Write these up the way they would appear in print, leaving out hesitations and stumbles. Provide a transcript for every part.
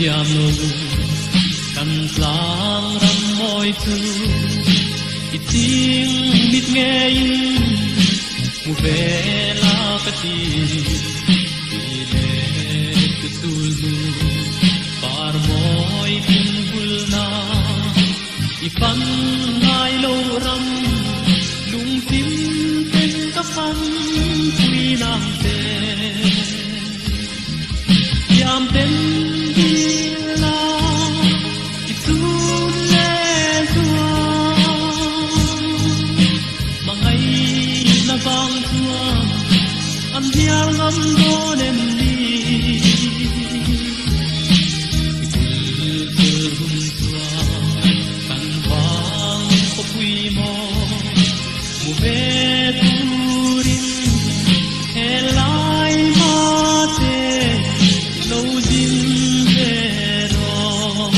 thiam lu kan tlang ram moi chu i ting mit nge mu ve la ka ti le tu lu par moi tin hul na i pan ngai lo ram lung tim ten ka pan quy nam te yam ten đi la i tu le tua mà ngày na vang tua an hial ngam do nem đi i tu hun tua kan vang ko quy mo mu ve turin he lai ma te lâu din về rồi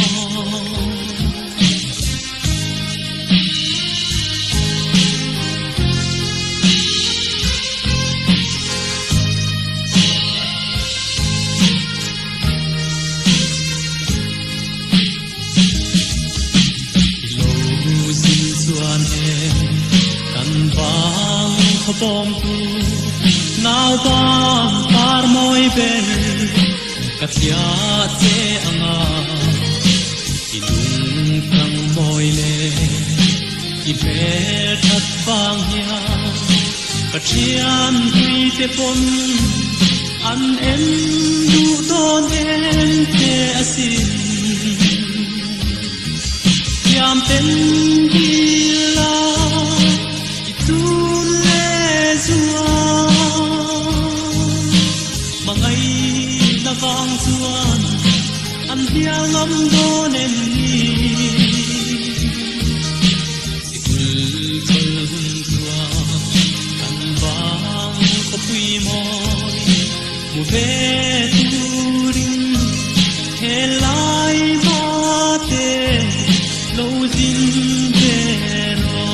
lâu din xuân em căn vang khó bom tu nào vang par môi bên katia te anga ilung kang moi le i ve that bang ya kachian tui te pon an em du don em te asin yam ten dila i tu le zua mangai na vang chuan an hial ngam do nem ni sikul chol hun tua kan vang ko pui moi mu ve turin he lai ma te lo din ve ro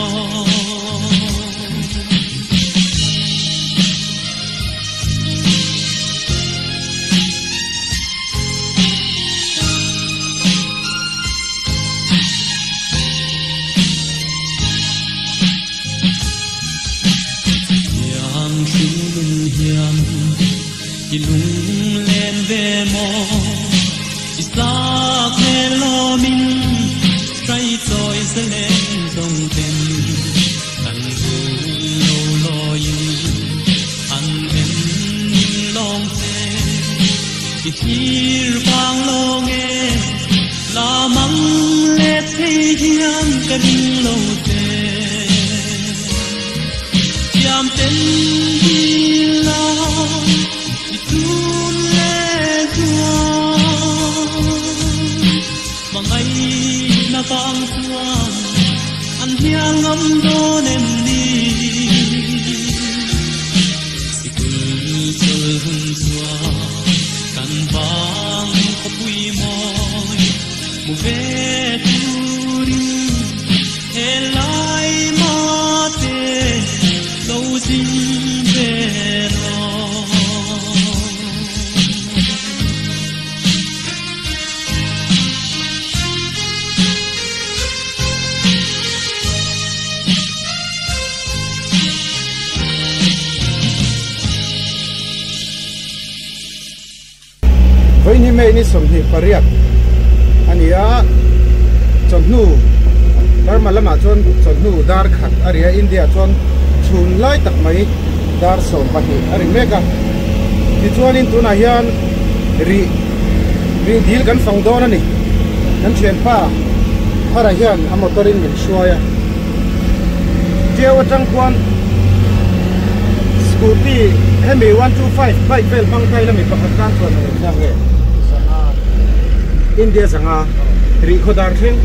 ilung lên về mò isak melo min trai toy se lên dong ten kan hu lo lo yin an em long te i thir bang lo nge la mang le thei hiam kan lo te yam ten la na vang chuan an hial ngam do nem ni sikul chol hun chua kan vang ko pui moi mu ve turin he lai ma te lo din ve ro với những mấy ní sông thì phải riêng anh ấy chọn nu dar mà làm chọn nu dar khát ở India chọn chun lại tắc mấy dar sông bát hi ở Mecca thì chọn in tu na hiền ri deal kan phong đó nè nan chuyện pa ở hiền am motorin mình xoay chiều trăng quan scooty Hemi 125 bike bel bang kai la mi pakatan chon na nge India zanga ri khodar thing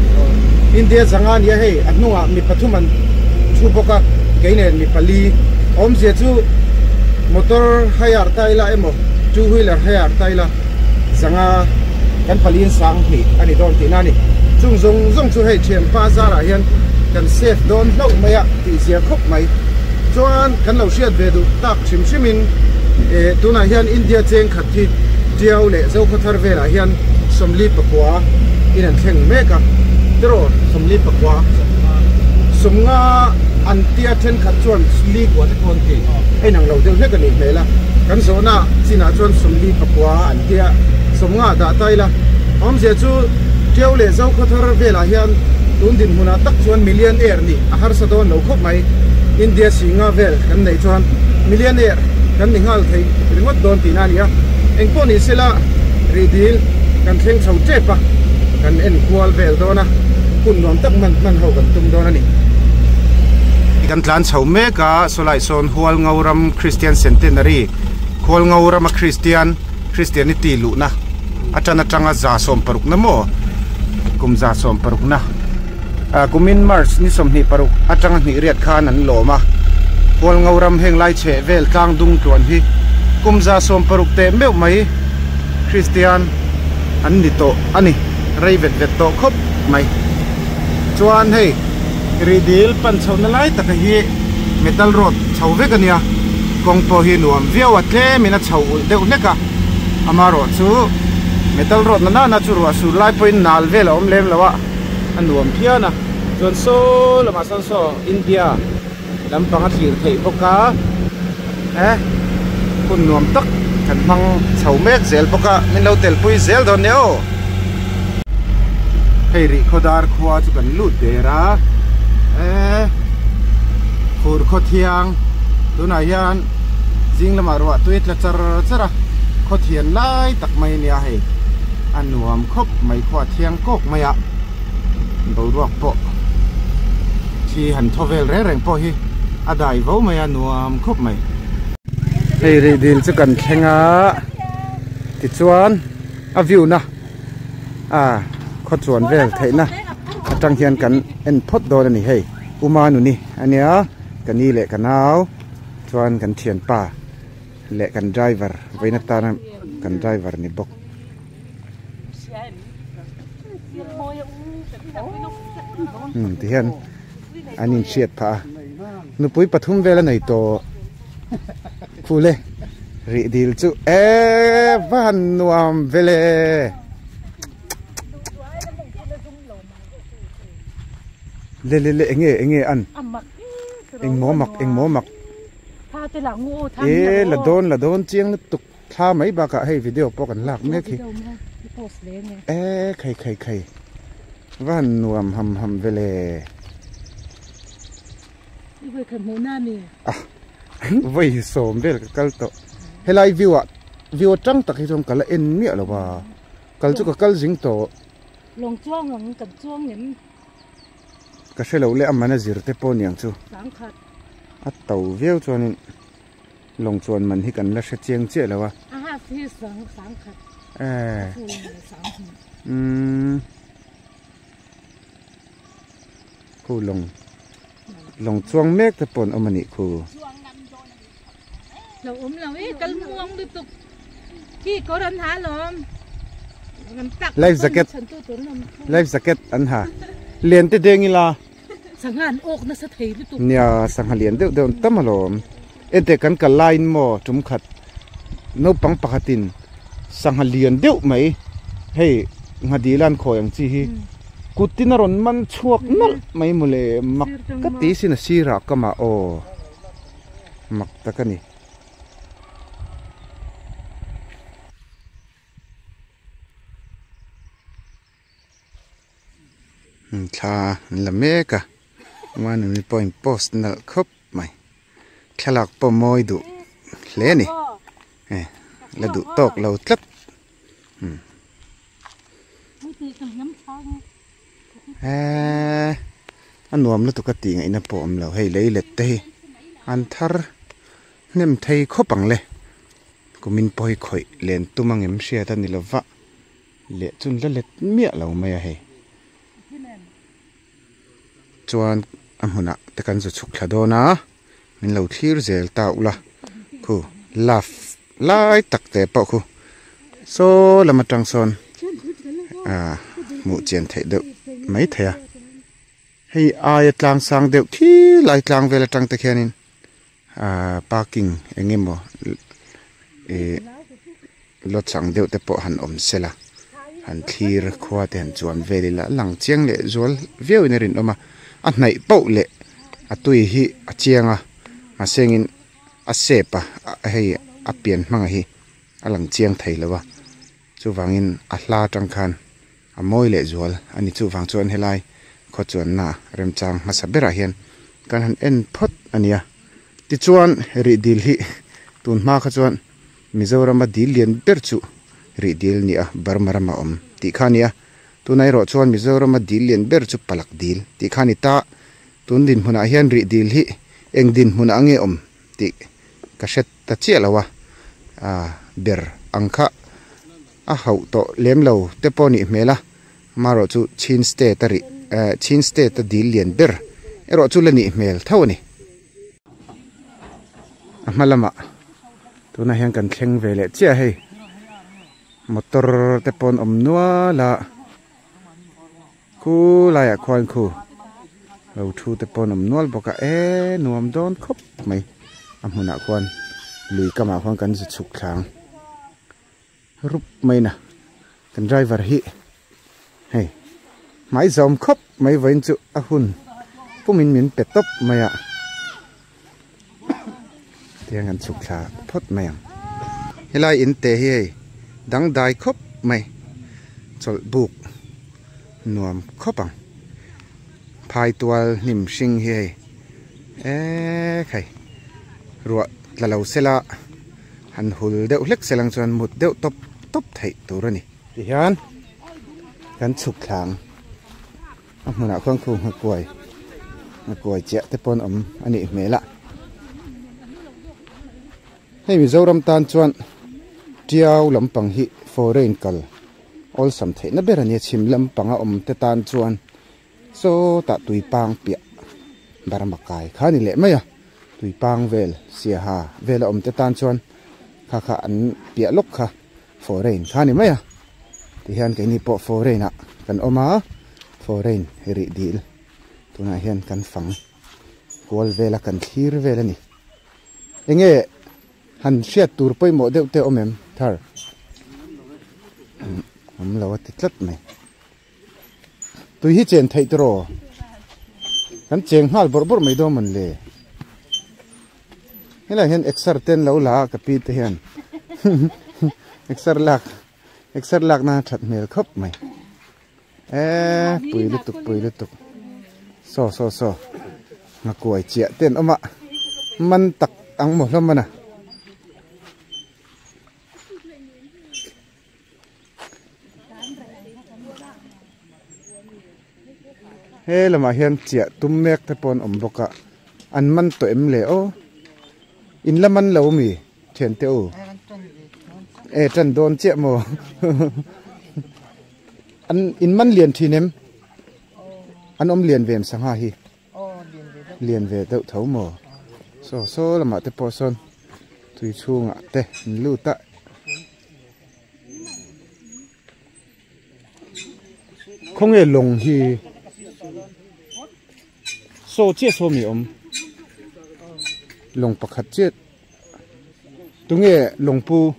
India zanga ni he anunga mi pathuman chuboka keine mi pali om je chu motor hayar taila emo two wheeler hayar taila zanga kan palin sang hi ani don ti nani chung zong chu he thiam pa zara hian kan safe don lo maya ti zia khop mai chuan kan lo hriat ve du tak chim in tuna hian India cheng khat thi diau le zo khathar vela hian somli pakwa in an theng meka tero somli pakwa somnga antia then khat chuan sli kwa te kon ti ai nang lo deuh hlek ani hmela kan zona china chuan somli pakwa antia somnga da taila om je chu tiau le zau khathar vela hian tundin huna tak chuan millionaire ni ahar sadon lo khop mai India singa vel kan nei chuan millionaire kan ningal thei ringot don tinania engpo ni sela ridil kan theng chho chepa kan en kwal vel dona kun nom tak man ho kan tum dona ni kan tlan chho me ka solai son hual ngauram Christian Centenary hual ngauram Christianity lu na atana tanga za som paruk na mo kum za som paruk na kumin Mars ni som ni paruk atanga ni riat khan an loma hual ngauram heng lai che vel tlang dung tuan hi kum za som paruk te meu mai Christian an ni to ani raivet vet to khop mai chuan hei ridil pan chho na lai tak hi metal rod chho ve kania kong po hi nuam viau atle mina chho deu neka amaro chu metal rod na chu ro su lai point nal vel om lem lawa anuam phiana chuan so lama san so India lampanga thlir thei boka kun nuam tak kan mang chho mek zel boka min lo tel pui zel don neo hei ri khodar khwa chu kan lut dera khur kho thiang tuna hian jing lama ro tuit la chara kho thian lai tak mai nia hei anuam khop mai khwa thiang kok maya bo ruak po thi han thovel reng po hi adai vo maya nuam khop mai hei ri dil chu kan thlenga ti chuan a view na kho chuan vel theina atang hian kan en phot do ani hei umanu ni ania kani le kanau chuan kan thian pa le kan driver veina ta kan driver ni bok ti hian anin chiat pha nupui pathum vela nei to phule ri dil chu van nuam vele le enge an eng mo mak tha te la ngu tha la don chiang tuk tha mai ba ka hei video po kan lak me khi khai van nuam ham vele voi kan mo na ni voi som vel kal to helai view tang tak hi jong kala en mi lo ba kal chu ka kal jing to long chuang ang kan chuang nem ka shelo le amana zirte po niang chu sang khat a tau view chuanin long chuan man hi kan la hre chiang che lawa fi sang khat khu long chuang mek te pon amani khu lo lo kal muang du tuk ki koran ha lom life jacket an ha lian te dengila sangan ok na sa thei du tuk nya sanghalian de tamalom ente kan ka line mo tum khat no pang pakhatin sanghalian deuh mai hei ngadilan khoyang chi hi kutinaron man chuak nal mai mule mak ka ti sin sira kama o mak takani thla la meka manu ni point post na khop mai thalak po moi du hle ni la du tok lo tlat anuam lu to ka ti ngai na pom lo hei lei let te an thar nem thei khopang le kumin poi khoi len tumang em sia ta ni lova le chun la let mia lo mai hei chuan amhuna te kan zu chuk thladona min lo thlir zel ta ula khu laf lai takte pa khu so lama tang son mu chen thei de mai thaya hei ai tlang sang deuh thi lai tlang vela tang te khianin parking engemo lot sang deuh te po han om sela han thlir khua te han chuan velila lang chiang le zual veu in rin oma a hnai pau le a tui hi a chianga a sengin a sepa hei a pian hmanga hi a lang chiang theilawa chu wangin a hla tang khan a moi le zual ani chu wang chuan helai kho chuan na rem chang ma sabera hian kan han en phot ania ti chuan ri dil hi tun ma kha chuan Mizoram a dil lian ber chu ri dil ni a barmarama om ti khania tunai ro chuan Mizoram a dil lian ber chu palak dil ti khani ta tun din huna hian ri dil hi eng din huna ange om ti ka shet ta chialawa a ber angkha a hau to lemlo te poni mela maro chu chin state ta dil lian ber ero chu lani mel thawni amalama tuna hian kan thleng vele chia hei motor te pon om nuala ku laya khwain khu lo thu te pon om nual boka nuam don khop mai amhuna khwan lui kama khwan kan zu chuk thlang rup mai na kan driver hi hei mai zom khop mai vain chu a hun pumin min petop maya tiang an chuk thla phot mayang helai in te hi dang dai khop mai chol buk nuam khopang phai tual nim sing hi khai ruwa tlalau sela han hul deuh hlek selang chuan mut deuh top thei turani ti hian kan chuk thlang amuna khong khu ngakoi che te pon om ani mela hei Mizoram tan chuan tiau lampang hi foreign kal ol sam thei na berani chim lampanga om te tan chuan so ta tuipang pia barmakai khani le maya tuipang vel sia ha vela om te tan chuan kha an pia lok kha foreign khani maya ti hian ke ni po foreign a kan oma foreign ri dil tuna hian kan fang kol vela kan thlir vela ni enge han siat tur poi mo deuh te omem thar lawa ti tlat mai tui hi chen thei tro kan cheng hal bor mai do man le hela hen exer ten lo la ka pi te hian exer lak na that mel khop mai pui lu tuk so ngakoi chia ten oma man tak ang mo hlom mana he lama hian chia tum mek te pon om boka an man to em le o in laman lo mi then te o tran don che mo an in man lian thinem an om lian vem sanga hi lian ve deuh tho mo so lama te po son tui chunga te lu ta không hề lồng thì so chết so mi lồng bạc hạt chết tung nghe lồng pu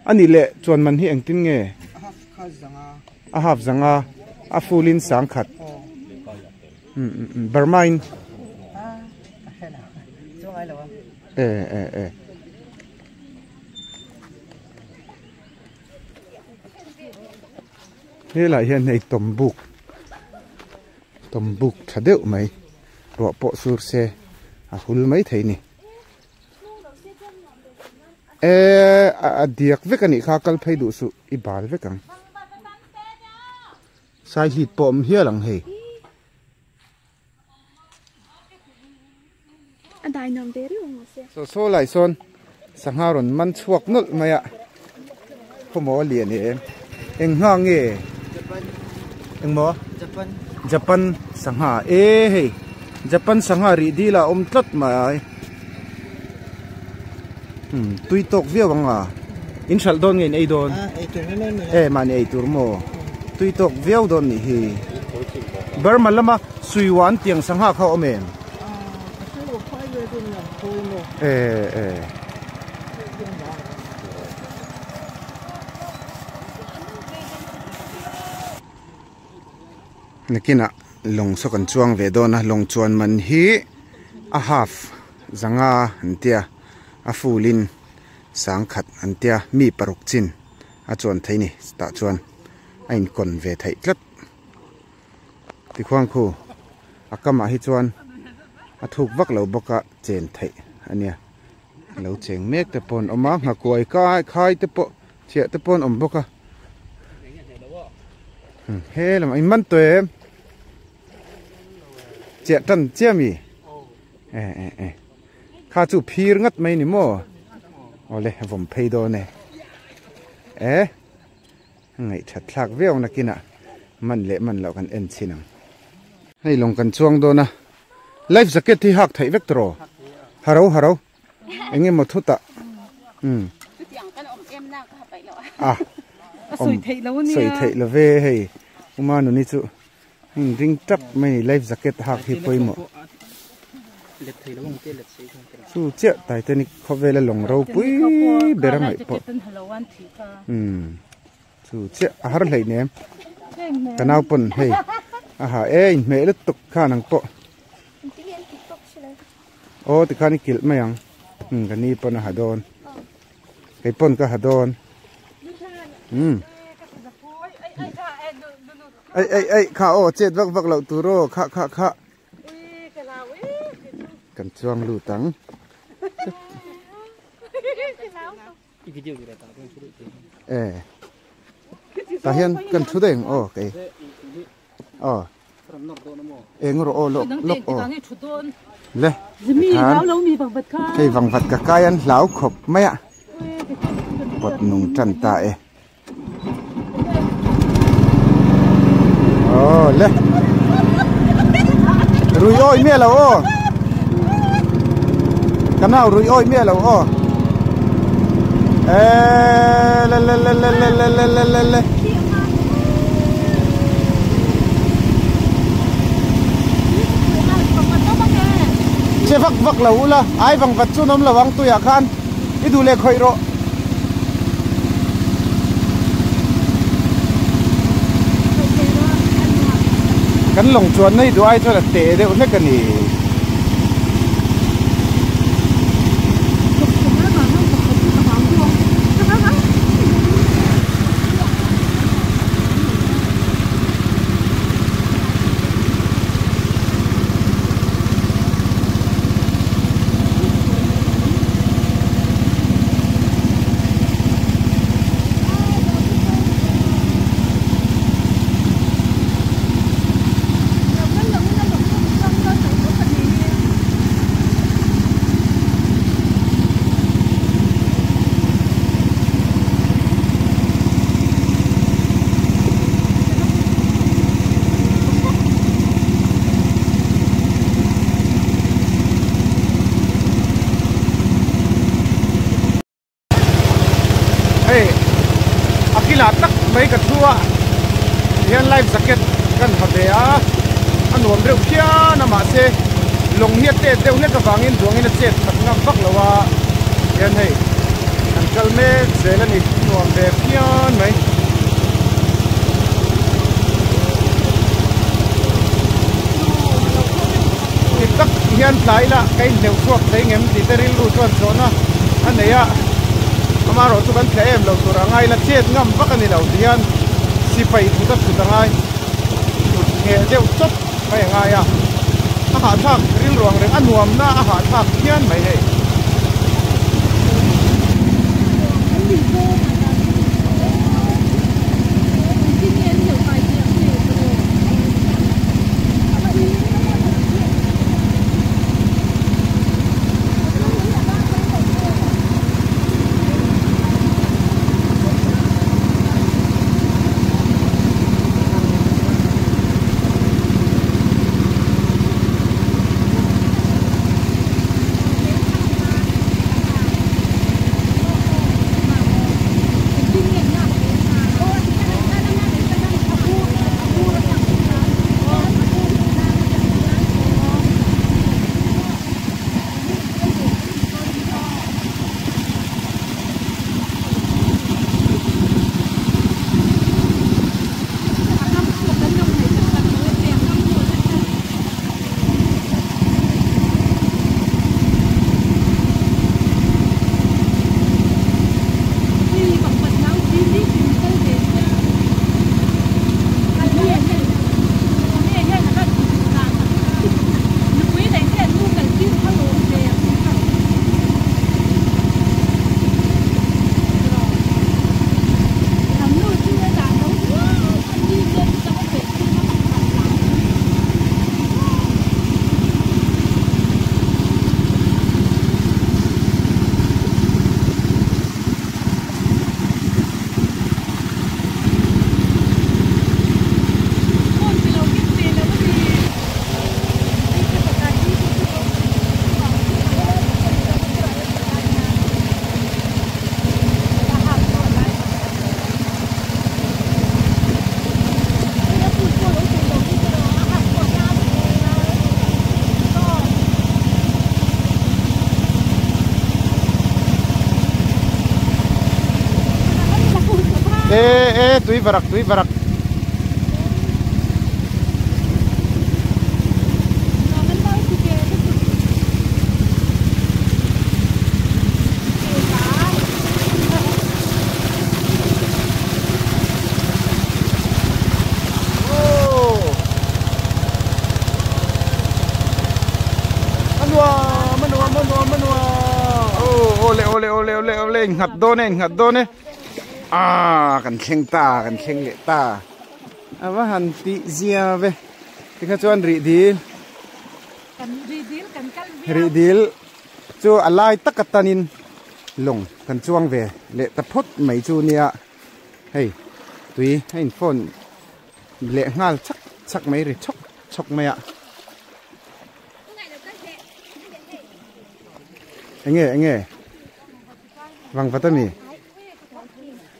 anh đi lệ chuan man hi anh tin nghe a haf zanga a fulin sang khat Burmain thế là hiện nay tôm bục thà đệu mấy rọ bộ sur xe hul mấy thấy nè diệt với cái này khá cần phải đủ sự ibal với càng sai hít bom hiếc lằng hề so lại son sang hà rồi man chuộc nốt mày ạ không có liền em ngang nghe em mò Japan sang hà hey Japan sang hà ri đi là tlat mà tui tok vía bằng à in sal don nghe này don mà này tur mo tui tok vía don ni hi Burma lama suiwan tiang sang hà khao em nakina long so kan chuang ve do na long chuan man hi a half zanga antia a fulin sang khat antia mi paruk chin a chuan theini sta chuan a in kon ve thei tlat ti khwang khu akama hi chuan a thuk vak lo boka chen thei ania lo cheng mek te pon oma nga koi kai khai te po chia te pon om boka he lam ai man to em chia tan chia mi kha chu phir ngat mai ni mo ole vom phei do ne ngai that thak veo na kina man le man lo kan en chinang hei long kan chuang do na life jacket thi hak thai vek tro haro enge mo thuta soi thei lo ni soi thei lo ve hei uma nu ni chu ring tap mai life jacket hak hi poimo su che tai te ni khovela long ro pui berangai po su che har lei ne kanau pon hei aha me le tuk kha nang po o ti khani kil mayang kani pon ha don kai pon ka ha don ai kha o chet vak lo tu ro kha kan chuang lu tang ta hian kan thu deng o cái ngoro o lok o le cái vang vật cả cái ăn lão khop mấy ạ bột nung trần ta le rùi ôi mía là ô cái nào rùi ôi mía là ô le che vak là u la ai vang vật chu nom là vang tu ya khan i du le khoi ro kan long chuan nei du ai cho là te de u ne kan ni akila tak mai ka thua hian life jacket kan habe a anuam reu khia na ma se long hiat te deu le ka wangin duangin a chet tak ngam vak lawa hian hei an kal me zelani nuam ve khian mai tak hian tlai la kai neu thuak thei ngem ti teril ru chuan chona aneya amaro chu kan thlem lo tur angai la chet ngam vakani lo dian sipai thuta thutangai nge deu chop mai ngai a ha thak ring ruang reng anuam na a ha thak hian mai hei túi varak ole ngặt đô nè cần khen lệ ta và hàn tị zia về thì các chuan rị deal cho alai takatanin lồng cần chuang về lệ tập phốt mấy chu nia hey tùy hay phone lệ ngal chắc mấy rồi chọc mày ạ anh nghe vâng phát tâm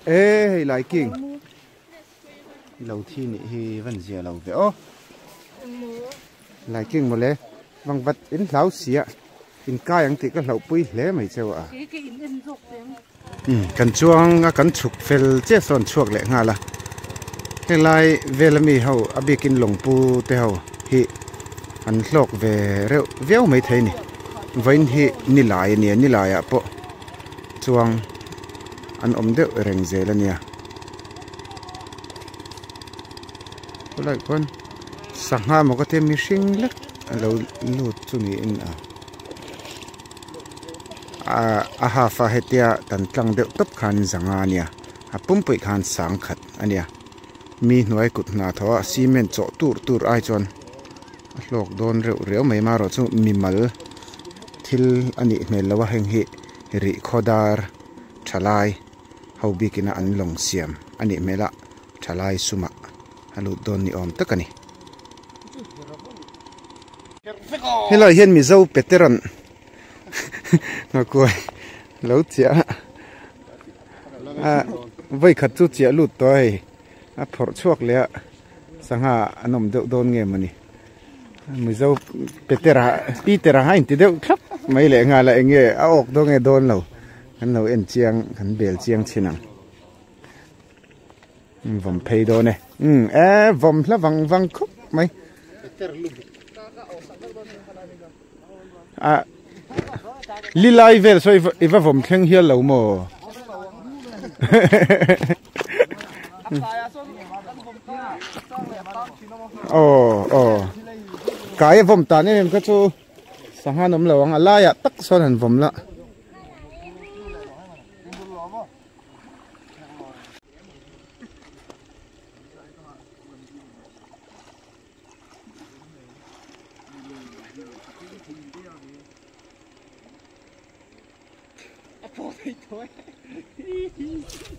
ê lại kinh lâu thi nị hi vẫn dìa lâu về ô lại kinh một lẽ vâng vật in lão xía in cay anh thì có lẩu bùi lẽ mày chơi à cần chuông cần chụp phèn chế son chuộc lệ ngà là cái lại về là mì hậu abi kinh lồng pu te hậu hi anh lọc về rượu véo mấy thấy nè vậy hi ni lại à po chuông anh ôm đeo rèn dễ là nè có lại con sáng ha mà có thêm mi sinh lắm lâu lụt chung in ha pha hết tia tận trăng đeo tấp khăn giang à nè pum bụi khăn sáng khát anh nè mi nuôi cụt na thọ cement chỗ tur ai chọn lộc đòn rượu mấy mà rồi chung mi mal thil anh mày lâu hành hi ri khodar thalai hau bikina an long siam ani mela thalai suma halu don ni om takani hello hian mi zo peteran na koi lo chia voi khat chu chia lut toy a phor chuak le sanga anom de don nge mani mi zo petera hain ti deuh khap mai le nga la enge a ok do nge don lo kan lo en chiang kan bel chiang chinang vom phei do ne vom la wang khop mai lilai vel so iwa vom thleng hial lo mo cái vòng tán em có chú sáng hai nấm lẩu ăn lai à tắc son hẳn vòng lạ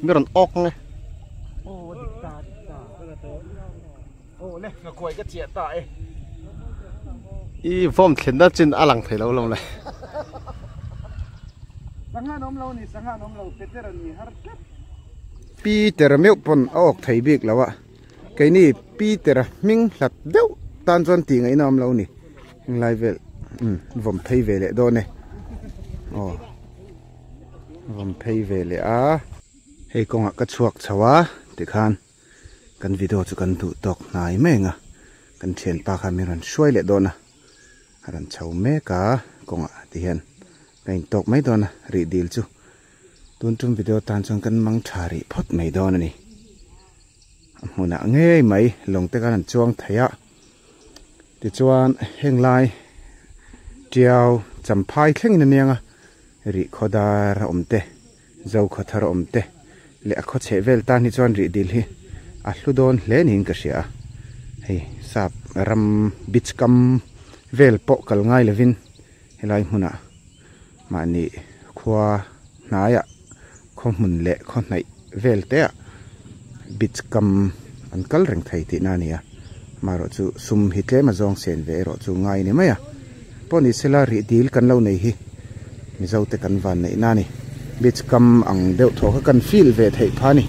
biết còn ốc này lê ngồi quay cái chuyện tại phong thiên đã trên alang thấy lâu lâu này Peter milk pon ốc thấy biết lâu ạ cái này Peter mình lật đéo tan chân tiền ấy năm lâu nè lại về vòng thấy về lại đó này vòng thấy về lại hay con cái chuột cháo để khan kan video chu kan thu tok nai menga kan chen pa kha miran shoi le dona haran chau me ka konga ti hen kain tok mai dona ri dil chu tun tum video tan chang kan mang thari phot mai dona ni huna nge mai long te kan chuang thaya ti chuan heng lai tiao champhai thleng in nianga ri khodar omte zau khathar omte le kho chevel tan ni chuan ri dil hi Ahludon lenin kasia hey sap ram beach kam vel po kal ngai levin helai huna mani khwa naya khomun le khonai vel te beach kam an kal reng thai ti na nia maro chu sum hitle ma jong sen ve ro chu ngai ni maya poni salary deal kan lo nei hi mi zo te kan van nei na ni beach kam ang deuh tho ka kan feel ve thei phani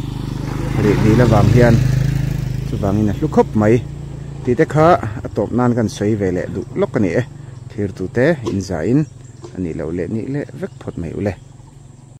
ri ni la wang hian chu wangin lu khop mai ti te kha atop nan kan soi vele du lok ani thir tu te in za in ani lo le ni le vek phot mai ule